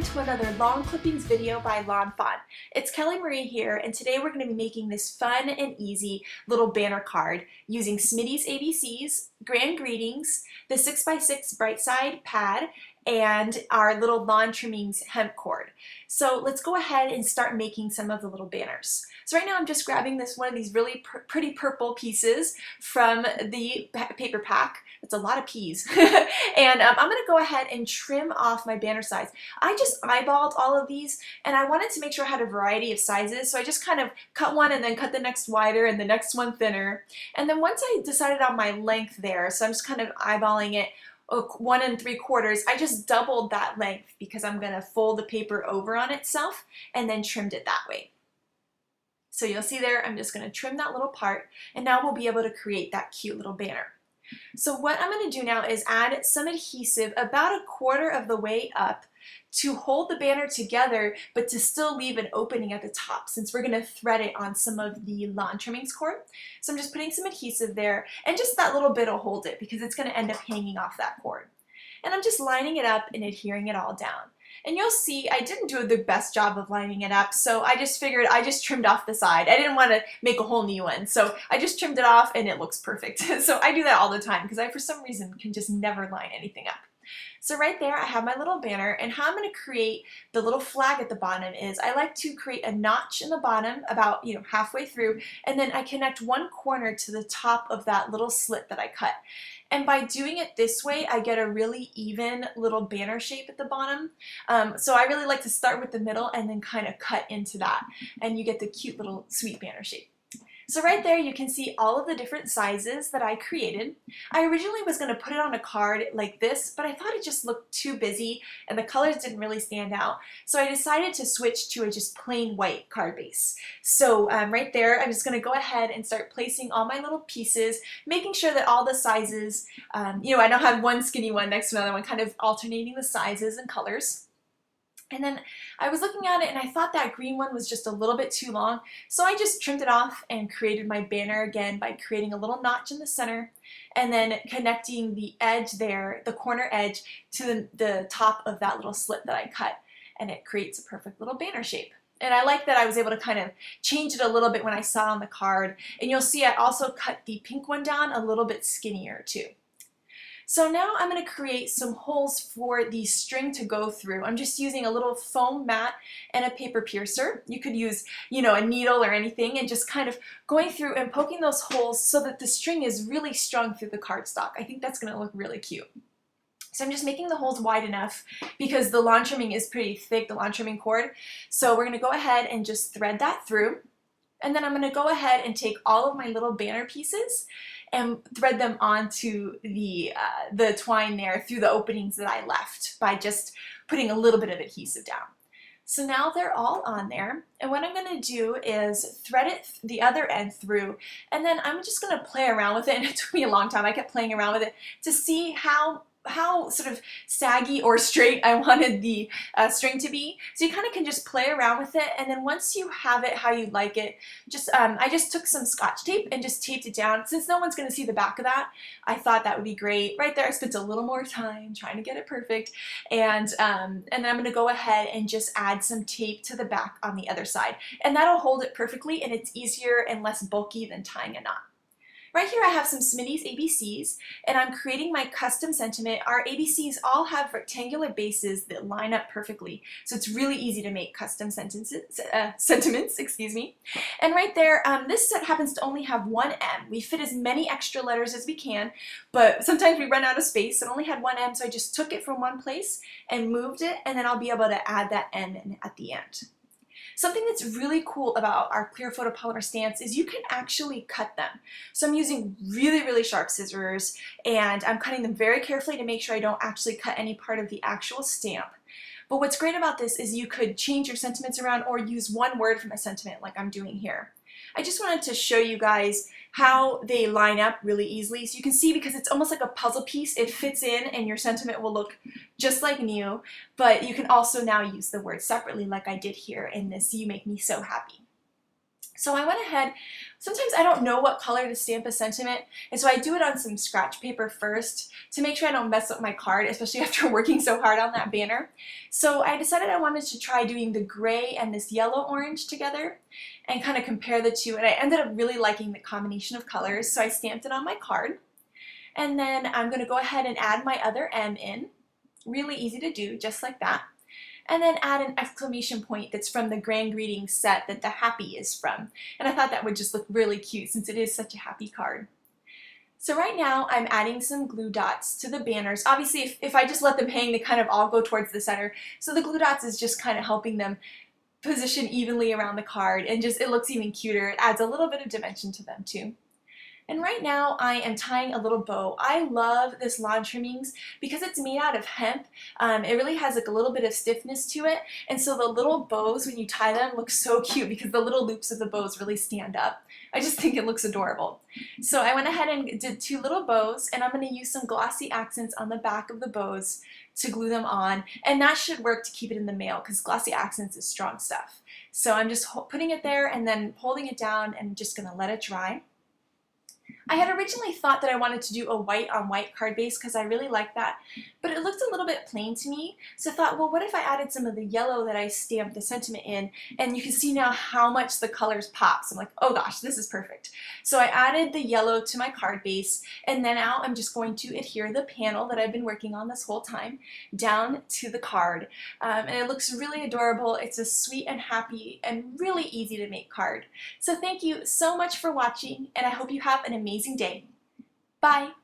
welcome to another lawn clippings video by Lawn Fawn. It's Kelly Marie here, and today we're going to be making this fun and easy little banner card using Smitty's ABCs, Grand Greetings, the 6x6 Bright Side pad, and our little lawn trimmings hemp cord. So let's go ahead and start making some of the little banners. So right now I'm just grabbing one of these really pretty purple pieces from the paper pack. It's a lot of peas. And I'm going to go ahead and trim off my banner size. I just eyeballed all of these and I wanted to make sure I had a variety of sizes, so I just kind of cut one and then cut the next wider and the next one thinner. And then once I decided on my length there, so I'm just kind of eyeballing it 1 3/4, I just doubled that length because I'm going to fold the paper over on itself and then trimmed it that way. So you'll see there, I'm just going to trim that little part, and now we'll be able to create that cute little banner. So what I'm going to do now is add some adhesive about 1/4 of the way up to hold the banner together, but to still leave an opening at the top since we're going to thread it on some of the lawn trimmings cord. So I'm just putting some adhesive there, and just that little bit will hold it because it's going to end up hanging off that cord. And I'm just lining it up and adhering it all down. And you'll see I didn't do the best job of lining it up, so I just figured I just trimmed off the side. I didn't want to make a whole new one, so I just trimmed it off and it looks perfect. So I do that all the time because I, for some reason, can just never line anything up. So right there I have my little banner, and how I'm going to create the little flag at the bottom is I like to create a notch in the bottom about halfway through, and then I connect one corner to the top of that little slit that I cut. And by doing it this way, I get a really even little banner shape at the bottom. So I really like to start with the middle and then kind of cut into that, and you get the cute little sweet banner shape. So right there you can see all of the different sizes that I created. I originally was going to put it on a card like this, but I thought it just looked too busy and the colors didn't really stand out. So I decided to switch to a just plain white card base. So right there I'm just going to go ahead and start placing all my little pieces, making sure that all the sizes, I don't have one skinny one next to another one, kind of alternating the sizes and colors. And then I was looking at it and I thought that green one was just a little bit too long, so I just trimmed it off and created my banner again by creating a little notch in the center and then connecting the edge there, the corner edge, to the top of that little slit that I cut, and it creates a perfect little banner shape. And I like that I was able to kind of change it a little bit when I saw it on the card, and you'll see I also cut the pink one down a little bit skinnier too. So now I'm going to create some holes for the string to go through. I'm just using a little foam mat and a paper piercer. You could use, a needle or anything, and just kind of going through and poking those holes so that the string is really strung through the cardstock. I think that's going to look really cute. So I'm just making the holes wide enough because the lawn trimming is pretty thick, the lawn trimming cord. So we're going to go ahead and just thread that through. And then I'm going to go ahead and take all of my little banner pieces and thread them onto the twine there through the openings that I left by just putting a little bit of adhesive down. So now they're all on there, and what I'm going to do is thread it the other end through, and then I'm just going to play around with it, and it took me a long time. I kept playing around with it to see how sort of saggy or straight I wanted the string to be. So you kind of can just play around with it, and then once you have it how you like it, just I just took some Scotch tape and just taped it down. Since no one's going to see the back of that, I thought that would be great. Right there I spent a little more time trying to get it perfect, and then I'm going to go ahead and just add some tape to the back on the other side, and that'll hold it perfectly, and it's easier and less bulky than tying a knot. Right here I have some Smitty's ABCs, and I'm creating my custom sentiment. Our ABCs all have rectangular bases that line up perfectly, so it's really easy to make custom sentiments, excuse me. And right there, this set happens to only have one M. We fit as many extra letters as we can, but sometimes we run out of space. It only had one M, so I just took it from one place and moved it, and then I'll be able to add that M in at the end. Something that's really cool about our clear photopolymer stamps is you can actually cut them. So I'm using really sharp scissors, and I'm cutting them very carefully to make sure I don't actually cut any part of the actual stamp. But what's great about this is you could change your sentiments around or use one word from a sentiment like I'm doing here. I just wanted to show you guys how they line up really easily. So you can see, because it's almost like a puzzle piece, it fits in and your sentiment will look just like new, but you can also now use the words separately like I did here in this "You Make Me So Happy." So I went ahead, sometimes I don't know what color to stamp a sentiment, and so I do it on some scratch paper first to make sure I don't mess up my card, especially after working so hard on that banner. So I decided I wanted to try doing the gray and this yellow-orange together and kind of compare the two, and I ended up really liking the combination of colors, so I stamped it on my card. And then I'm going to go ahead and add my other M in. Really easy to do, just like that. And then add an exclamation point that's from the Grand Greetings set that the happy is from. And I thought that would just look really cute since it is such a happy card. So right now I'm adding some glue dots to the banners. Obviously if I just let them hang, they kind of all go towards the center. So the glue dots is just kind of helping them position evenly around the card, and just it looks even cuter. It adds a little bit of dimension to them too. And right now I am tying a little bow. I love this lawn trimmings because it's made out of hemp. It really has like a little bit of stiffness to it, and so the little bows when you tie them look so cute because the little loops of the bows really stand up. I just think it looks adorable. So I went ahead and did 2 little bows, and I'm going to use some glossy accents on the back of the bows to glue them on, and that should work to keep it in the mail because glossy accents is strong stuff. So I'm just putting it there and then holding it down and just going to let it dry. I had originally thought that I wanted to do a white on white card base because I really like that, but it looked a little bit plain to me, so I thought, well, what if I added some of the yellow that I stamped the sentiment in, and you can see now how much the colors pop. So I'm like, oh gosh, this is perfect. So I added the yellow to my card base, and then now I'm just going to adhere the panel that I've been working on this whole time down to the card. And it looks really adorable. It's a sweet and happy and really easy to make card. So thank you so much for watching, and I hope you have an amazing day. Bye!